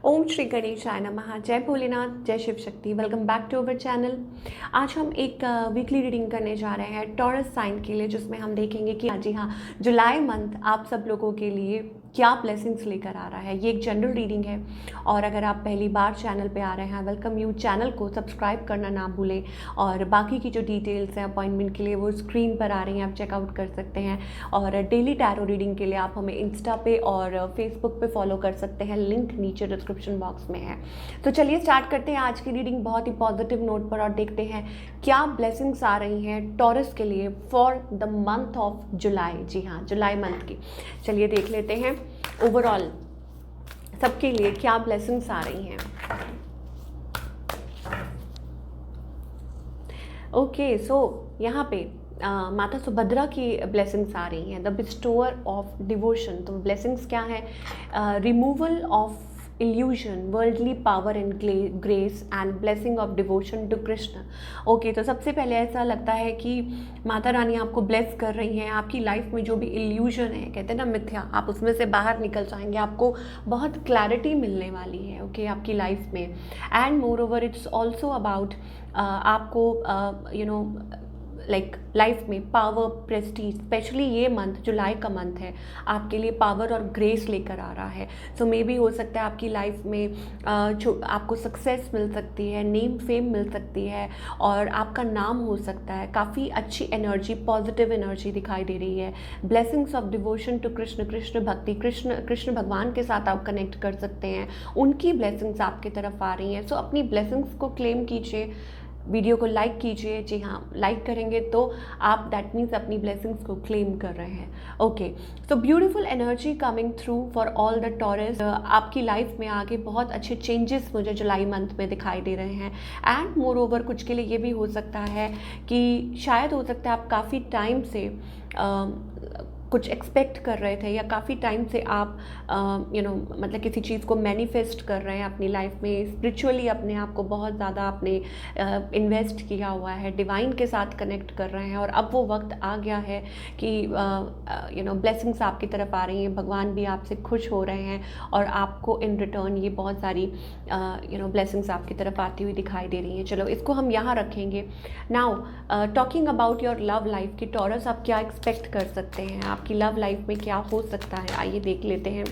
ओम श्री गणेशाय नमः। जय भोलेनाथ, जय Shiv Shakti. Welcome back to our channel. आज हम एक वीकली रीडिंग करने जा रहे हैं टॉरस साइन के लिए, जिसमें हम देखेंगे कि जी हाँ, जुलाई मंथ आप सब लोगों के लिए क्या ब्लेसिंग्स लेकर आ रहा है। ये एक जनरल रीडिंग है और अगर आप पहली बार चैनल पे आ रहे हैं, वेलकम यू। चैनल को सब्सक्राइब करना ना भूलें और बाकी की जो डिटेल्स हैं अपॉइंटमेंट के लिए वो स्क्रीन पर आ रही हैं, आप चेकआउट कर सकते हैं। और डेली टैरो रीडिंग के लिए आप हमें इंस्टा पे और फेसबुक पे फॉलो कर सकते हैं, लिंक नीचे डिस्क्रिप्शन बॉक्स में है। तो चलिए स्टार्ट करते हैं आज की रीडिंग बहुत ही पॉजिटिव नोट पर और देखते हैं क्या ब्लेसिंग्स आ रही हैं टॉरस के लिए for the month of July. जी हाँ, जुलाई मंथ की चलिए देख लेते हैं ओवरऑल सबके लिए क्या ब्लेसिंग्स आ रही हैं। ओके, सो यहाँ पे माता सुभद्रा की ब्लेसिंग्स आ रही हैं, द बिस्टोअर ऑफ डिवोशन। तो ब्लेसिंग्स क्या है? Removal of illusion, worldly power and grace and blessing of devotion to Krishna. Okay, तो सबसे पहले ऐसा लगता है कि माता रानी आपको ब्लेस कर रही हैं। आपकी लाइफ में जो भी इल्यूजन है, कहते हैं ना मिथ्या, आप उसमें से बाहर निकल जाएंगे, आपको बहुत क्लैरिटी मिलने वाली है ओके आपकी लाइफ में। And more over it's also about आपको लाइक लाइफ में पावर, प्रेस्टीज, स्पेशली ये मंथ जुलाई का मंथ है आपके लिए पावर और ग्रेस लेकर आ रहा है। सो मे बी हो सकता है आपकी लाइफ में आपको सक्सेस मिल सकती है, नेम फेम मिल सकती है और आपका नाम हो सकता है। काफ़ी अच्छी एनर्जी, पॉजिटिव एनर्जी दिखाई दे रही है। Blessings of devotion to Krishna, Krishna भक्ति, कृष्ण भगवान के साथ आप कनेक्ट कर सकते हैं, उनकी ब्लेसिंग्स आपकी तरफ आ रही हैं। सो अपनी ब्लेसिंग्स को क्लेम कीजिए, वीडियो को लाइक कीजिए। जी हाँ, लाइक करेंगे तो आप दैट मीन्स अपनी ब्लेसिंग्स को क्लेम कर रहे हैं। Okay, so beautiful energy coming through for all the taurus. आपकी लाइफ में आगे बहुत अच्छे चेंजेस मुझे जुलाई मंथ में दिखाई दे रहे हैं। एंड मोर ओवर कुछ के लिए ये भी हो सकता है कि शायद हो सकता है आप काफ़ी टाइम से कुछ एक्सपेक्ट कर रहे थे या काफ़ी टाइम से आप मतलब किसी चीज़ को मैनिफेस्ट कर रहे हैं अपनी लाइफ में, स्पिरिचुअली अपने आप को बहुत ज़्यादा आपने इन्वेस्ट किया हुआ है, डिवाइन के साथ कनेक्ट कर रहे हैं और अब वो वक्त आ गया है कि ब्लेसिंग्स आपकी तरफ आ रही हैं, भगवान भी आपसे खुश हो रहे हैं और आपको इन रिटर्न ये बहुत सारी ब्लेसिंग्स आपकी तरफ आती हुई दिखाई दे रही हैं। चलो इसको हम यहाँ रखेंगे। Now talking about your love life की टॉरस, आप क्या एक्सपेक्ट कर सकते हैं, आपकी लव लाइफ में क्या हो सकता है, आइए देख लेते हैं।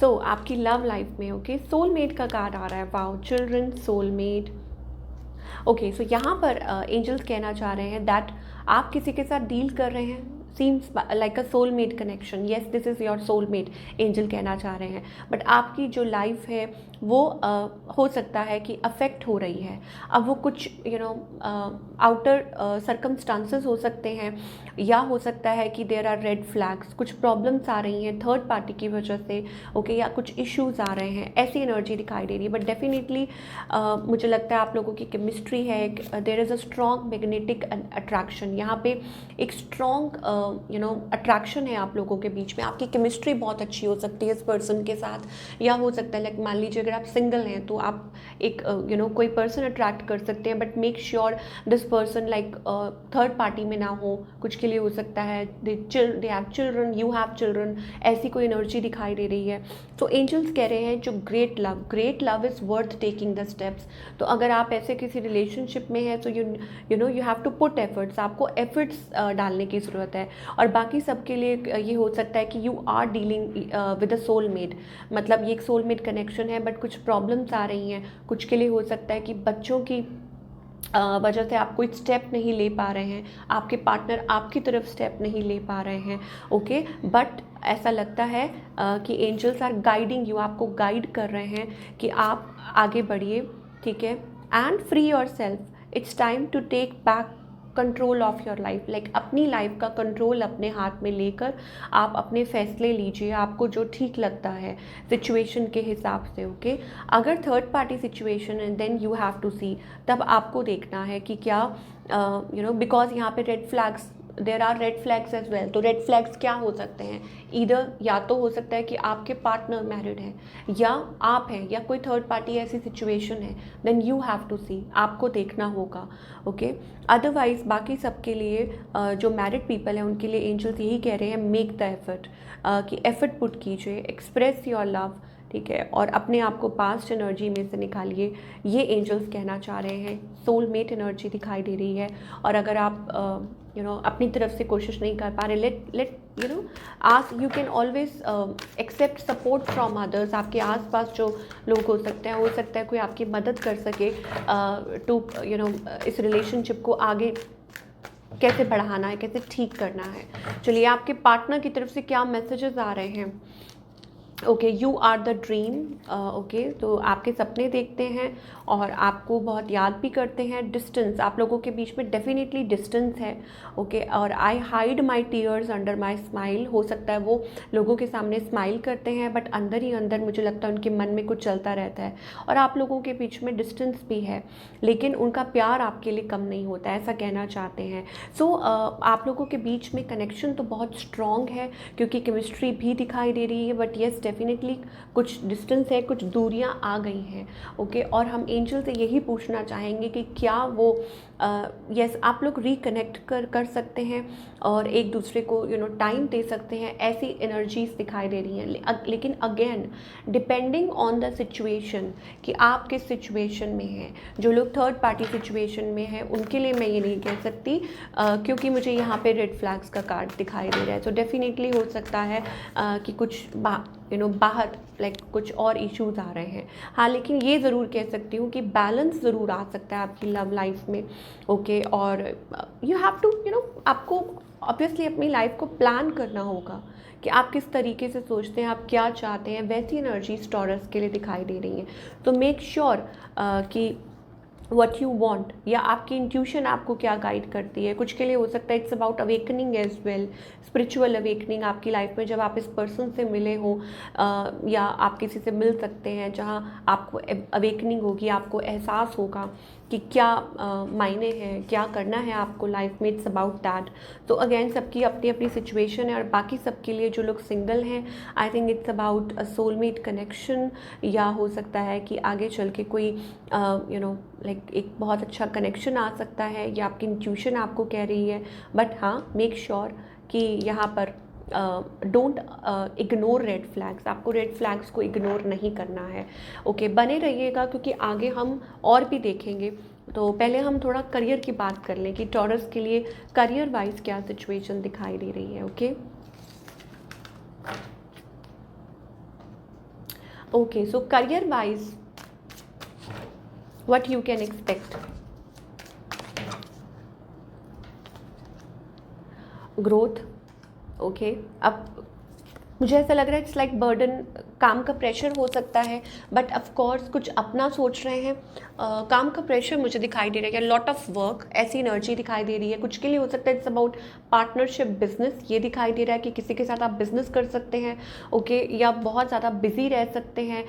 सो आपकी लव लाइफ में ओके सोलमेट का कार्ड आ रहा है। Wow, children, soulmate. ओके, सो यहाँ पर एंजल्स कहना चाह रहे हैं दैट आप किसी के साथ डील कर रहे हैं, seems like a soulmate connection. Yes, this is your soulmate, angel कहना चाह रहे हैं। बट आपकी जो लाइफ है वो हो सकता है कि अफेक्ट हो रही है। अब वो कुछ आउटर सर्कमस्टांसेस हो सकते हैं या हो सकता है कि देयर आर रेड फ्लैग्स, कुछ प्रॉब्लम्स आ रही हैं थर्ड पार्टी की वजह से ओके या कुछ इश्यूज आ रहे हैं, ऐसी एनर्जी दिखाई दे रही है। बट डेफिनेटली मुझे लगता है आप लोगों की केमिस्ट्री है, there is a strong magnetic attraction. यहाँ पे एक स्ट्रॉन्ग अट्रैक्शन है आप लोगों के बीच में, आपकी केमिस्ट्री बहुत अच्छी हो सकती है इस पर्सन के साथ। या हो सकता है लाइक मान लीजिए अगर आप सिंगल हैं तो आप एक कोई पर्सन अट्रैक्ट कर सकते हैं, but make sure this person like third party में ना हो। कुछ के लिए हो सकता है they have children, you have children, ऐसी कोई एनर्जी दिखाई दे रही है। तो एंजल्स कह रहे हैं जो great love is worth taking the steps. तो अगर आप ऐसे किसी रिलेशनशिप में हैं तो you have to put efforts, आपको एफर्ट्स डालने की ज़रूरत है। और बाकी सबके लिए ये हो सकता है कि you are dealing with a soulmate, मतलब ये एक सोलमेट कनेक्शन है बट कुछ प्रॉब्लम्स आ रही हैं। कुछ के लिए हो सकता है कि बच्चों की वजह से आप कोई स्टेप नहीं ले पा रहे हैं, आपके पार्टनर आपकी तरफ स्टेप नहीं ले पा रहे हैं ओके। बट ऐसा लगता है कि एंजल्स आर गाइडिंग यू, आपको गाइड कर रहे हैं कि आप आगे बढ़िए, ठीक है। And free yourself, it's time to take back control of your life, like अपनी लाइफ का कंट्रोल अपने हाथ में लेकर आप अपने फैसले लीजिए, आपको जो ठीक लगता है सिचुएशन के हिसाब से ओके। अगर थर्ड पार्टी सिचुएशन है then you have to see, तब आपको देखना है कि क्या बिकॉज यहाँ पे red flags there are red flags as well. तो रेड फ्लैग्स क्या हो सकते हैं? ईदर या तो हो सकता है कि आपके पार्टनर मैरिड है, या आप हैं, या कोई थर्ड पार्टी ऐसी सिचुएशन है, देन यू हैव टू सी, आपको देखना होगा। ओके, अदरवाइज बाकी सबके लिए जो मैरिड पीपल हैं उनके लिए एंजल्स यही कह रहे हैं, मेक द एफर्ट, कि एफर्ट पुट कीजिए, एक्सप्रेस योर लव, ठीक है, और अपने आप को पास्ट एनर्जी में से निकालिए, ये एंजल्स कहना चाह रहे हैं। सोलमेट एनर्जी दिखाई दे रही है, और अगर आप अपनी तरफ से कोशिश नहीं कर पा रहे, let ask, you can always accept support from others. आपके आसपास जो लोग हो सकता है कोई आपकी मदद कर सके टू इस रिलेशनशिप को आगे कैसे बढ़ाना है, कैसे ठीक करना है। चलिए, आपके पार्टनर की तरफ से क्या मैसेजेस आ रहे हैं? Okay, you are the dream. Okay, तो आपके सपने देखते हैं और आपको बहुत याद भी करते हैं। डिस्टेंस, आप लोगों के बीच में डेफिनेटली डिस्टेंस है। ओके, और आई hide my tears under my smile, हो सकता है वो लोगों के सामने स्माइल करते हैं बट अंदर ही अंदर मुझे लगता है उनके मन में कुछ चलता रहता है, और आप लोगों के बीच में डिस्टेंस भी है, लेकिन उनका प्यार आपके लिए कम नहीं होता, ऐसा कहना चाहते हैं। सो आप लोगों के बीच में कनेक्शन तो बहुत स्ट्रॉन्ग है, क्योंकि केमिस्ट्री भी दिखाई दे रही है, बट येस डेफिनेटली कुछ डिस्टेंस है, कुछ दूरियां आ गई हैं। ओके, और हम एंजल से यही पूछना चाहेंगे कि क्या वो यस आप लोग रिकनेक्ट कर सकते हैं और एक दूसरे को टाइम दे सकते हैं, ऐसी एनर्जीज दिखाई दे रही हैं। लेकिन again depending on the situation, कि आप किस सिचुएशन में हैं। जो लोग थर्ड पार्टी सिचुएशन में हैं उनके लिए मैं ये नहीं कह सकती, क्योंकि मुझे यहाँ पे रेड फ्लैग्स का कार्ड दिखाई दे रहा है। तो डेफिनेटली हो सकता है कि कुछ बाहर कुछ और इश्यूज आ रहे हैं। हाँ, लेकिन ये ज़रूर कह सकती हूँ कि बैलेंस ज़रूर आ सकता है आपकी लव लाइफ में। ओके, और यू हैव टू आपको ऑब्वियसली अपनी लाइफ को प्लान करना होगा कि आप किस तरीके से सोचते हैं, आप क्या चाहते हैं। वैसी एनर्जीज टॉरस के लिए दिखाई दे रही हैं। तो मेक श्योर कि वट यू वॉन्ट, या आपकी इंट्यूशन आपको क्या गाइड करती है। कुछ के लिए हो सकता है it's about awakening as well, spiritual awakening आपकी लाइफ में, जब आप इस पर्सन से मिले हो या आप किसी से मिल सकते हैं जहाँ आपको अवेकनिंग होगी, आपको एहसास होगा कि क्या मायने हैं, क्या करना है आपको लाइफ में। It's about that. तो अगेन सबकी अपनी अपनी सिचुएशन है, और बाकी सबके लिए जो लोग सिंगल हैं, I think it's about a soulmate connection, या हो सकता है कि आगे चल के कोई एक बहुत अच्छा कनेक्शन आ सकता है, या आपकी इंट्यूशन आपको कह रही है। बट हाँ, मेक श्योर कि यहाँ पर डोंट इग्नोर रेड फ्लैग्स, आपको रेड फ्लैग्स को इग्नोर नहीं करना है। ओके, बने रहिएगा क्योंकि आगे हम और भी देखेंगे। तो पहले हम थोड़ा करियर की बात कर लें कि टॉरस के लिए करियर वाइज क्या सिचुएशन दिखाई दे रही है। Okay, so career wise what you can expect. Growth. Okay, अब मुझे ऐसा लग रहा है इट्स लाइक बर्डन, काम का प्रेशर हो सकता है, बट ऑफ कोर्स कुछ अपना सोच रहे हैं। काम का प्रेशर मुझे दिखाई दे रहा है, लॉट ऑफ वर्क, ऐसी एनर्जी दिखाई दे रही है। कुछ के लिए हो सकता है इट्स अबाउट पार्टनरशिप, बिजनेस, ये दिखाई दे रहा है कि किसी के साथ आप बिजनेस कर सकते हैं। ओके, या बहुत ज़्यादा बिजी रह सकते हैं।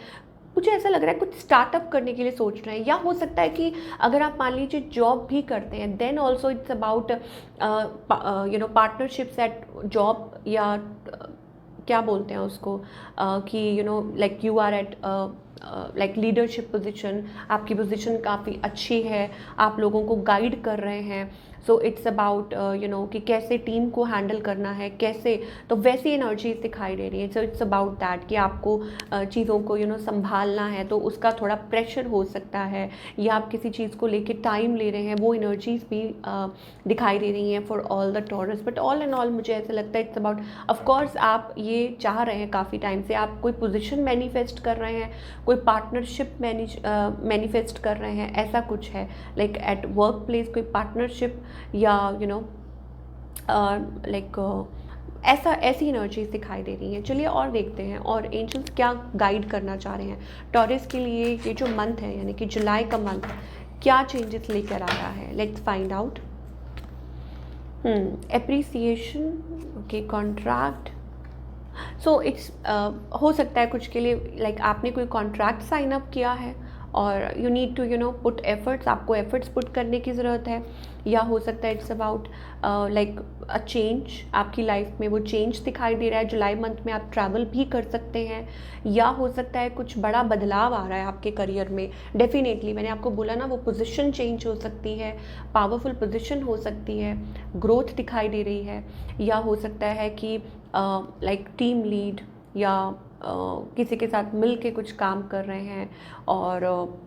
मुझे ऐसा लग रहा है कुछ स्टार्टअप करने के लिए सोच रहे हैं, या हो सकता है कि अगर आप मान लीजिए जॉब भी करते हैं, then also it's about partnerships at job, या क्या बोलते हैं उसको कि like you are at like leadership position, आपकी पोजीशन काफ़ी अच्छी है, आप लोगों को गाइड कर रहे हैं। सो इट्स अबाउट कि कैसे टीम को हैंडल करना है, कैसे, तो वैसी एनर्जीज दिखाई दे रही है। सो इट्स अबाउट दैट कि आपको चीज़ों को संभालना है, तो उसका थोड़ा प्रेशर हो सकता है, या आप किसी चीज़ को लेके टाइम ले रहे हैं, वो एनर्जीज भी दिखाई दे रही हैं for all the taurus. But all and all मुझे ऐसा लगता है इट्स अबाउट, ऑफकोर्स आप ये चाह रहे हैं काफ़ी टाइम से, आप कोई पोजिशन मैनिफेस्ट कर रहे हैं, कोई पार्टनरशिप मैनिफेस्ट कर रहे हैं, ऐसा कुछ है, लाइक एट वर्क प्लेस कोई पार्टनरशिप, या ऐसी एनर्जीज दिखाई दे रही हैं। चलिए और देखते हैं और एंजल्स क्या गाइड करना चाह रहे हैं टॉरस के लिए। ये जो मंथ है, यानी कि जुलाई का मंथ, क्या चेंजेस लेकर आ रहा है, let's find out. Appreciation, okay, contract. So it's हो सकता है कुछ के लिए लाइक आपने कोई कॉन्ट्रैक्ट साइन अप किया है, और you need to put efforts, आपको एफर्ट्स पुट करने की ज़रूरत है। या हो सकता है it's about like a change, आपकी लाइफ में वो चेंज दिखाई दे रहा है। जुलाई मंथ में आप ट्रैवल भी कर सकते हैं, या हो सकता है कुछ बड़ा बदलाव आ रहा है आपके करियर में। डेफिनेटली मैंने आपको बोला ना, वो पोजीशन चेंज हो सकती है, पावरफुल पोजीशन हो सकती है, ग्रोथ दिखाई दे रही है। या हो सकता है कि लाइक टीम लीड या किसी के साथ मिल के कुछ काम कर रहे हैं, और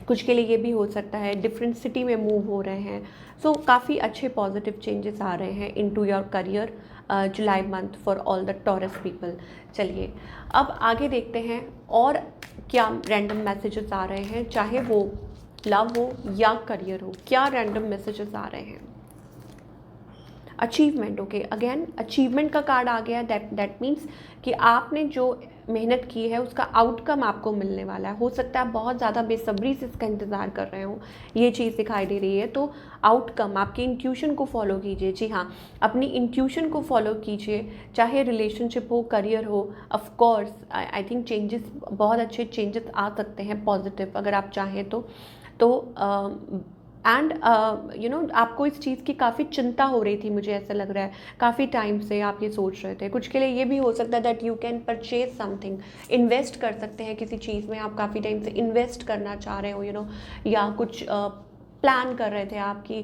कुछ के लिए ये भी हो सकता है डिफरेंट सिटी में मूव हो रहे हैं। सो काफ़ी अच्छे पॉजिटिव चेंजेस आ रहे हैं into your career July month for all the taurus people. चलिए अब आगे देखते हैं और क्या रैंडम मैसेजेस आ रहे हैं, चाहे वो लव हो या करियर हो। क्या रैंडम मैसेजेस आ रहे हैं? अचीवमेंट, ओके, अगेन अचीवमेंट का कार्ड आ गया। दैट मीन्स कि आपने जो मेहनत की है उसका आउटकम आपको मिलने वाला है। हो सकता है आप बहुत ज़्यादा बेसब्री से इसका इंतज़ार कर रहे हो, ये चीज़ दिखाई दे रही है। तो आउटकम, आपकी इंट्यूशन को फॉलो कीजिए। जी हाँ, अपनी इंट्यूशन को फॉलो कीजिए, चाहे रिलेशनशिप हो, करियर हो। Of course I think changes, बहुत अच्छे चेंजेस आ सकते हैं पॉजिटिव, अगर आप चाहें तो एंड आपको इस चीज़ की काफ़ी चिंता हो रही थी, मुझे ऐसा लग रहा है काफ़ी टाइम से आप ये सोच रहे थे। कुछ के लिए ये भी हो सकता है that you can purchase something, invest कर सकते हैं किसी चीज़ में। आप काफ़ी टाइम से इन्वेस्ट करना चाह रहे हो, या कुछ प्लान कर रहे थे आप कि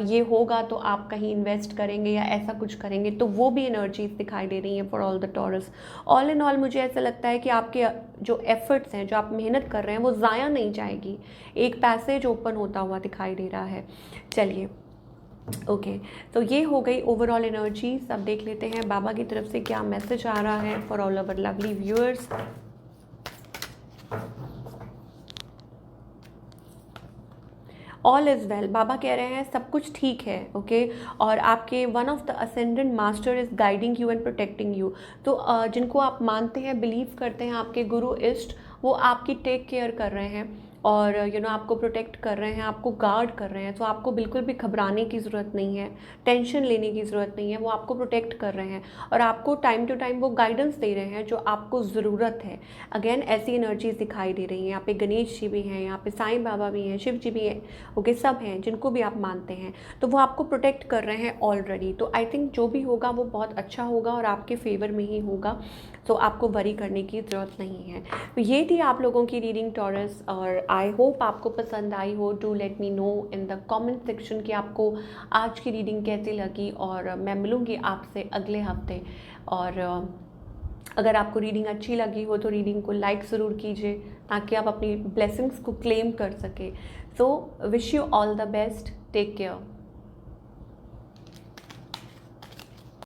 ये होगा तो आप कहीं इन्वेस्ट करेंगे या ऐसा कुछ करेंगे, तो वो भी एनर्जीज दिखाई दे रही हैं for all the taurus. All in all मुझे ऐसा लगता है कि आपके जो एफर्ट्स हैं, जो आप मेहनत कर रहे हैं, वो ज़ाया नहीं जाएगी। एक पैसेज ओपन होता हुआ दिखाई दे रहा है। चलिए ओके, तो ये हो गई ओवरऑल एनर्जीज। अब देख लेते हैं बाबा की तरफ से क्या मैसेज आ रहा है for all our lovely viewers. All is well, बाबा कह रहे हैं सब कुछ ठीक है, ओके। और आपके one of the ascendant master is guiding you and protecting you. तो जिनको आप मानते हैं, बिलीव करते हैं, आपके गुरु इष्ट, वो आपकी टेक केयर कर रहे हैं और आपको प्रोटेक्ट कर रहे हैं, आपको गार्ड कर रहे हैं। तो आपको बिल्कुल भी घबराने की ज़रूरत नहीं है, टेंशन लेने की ज़रूरत नहीं है। वो आपको प्रोटेक्ट कर रहे हैं और आपको टाइम टू टाइम वो गाइडेंस दे रहे हैं जो आपको ज़रूरत है। अगेन ऐसी एनर्जीज दिखाई दे रही हैं। यहाँ पे गणेश जी भी हैं, यहाँ पे साईं बाबा भी हैं, शिव जी भी हैं, ओके, सब हैं जिनको भी आप मानते हैं। तो वो आपको प्रोटेक्ट कर रहे हैं ऑलरेडी। तो आई थिंक जो भी होगा वो बहुत अच्छा होगा और आपके फेवर में ही होगा। तो आपको वरी करने की ज़रूरत नहीं है। तो ये थी आप लोगों की रीडिंग टॉरस, और आई होप आपको पसंद आई हो। Do let me know in the comment section कि आपको आज की रीडिंग कैसी लगी, और मैं मिलूँगी आपसे अगले हफ्ते। और अगर आपको रीडिंग अच्छी लगी हो तो रीडिंग को लाइक ज़रूर कीजिए ताकि आप अपनी ब्लेसिंग्स को क्लेम कर सकें। So wish you all the best, take care.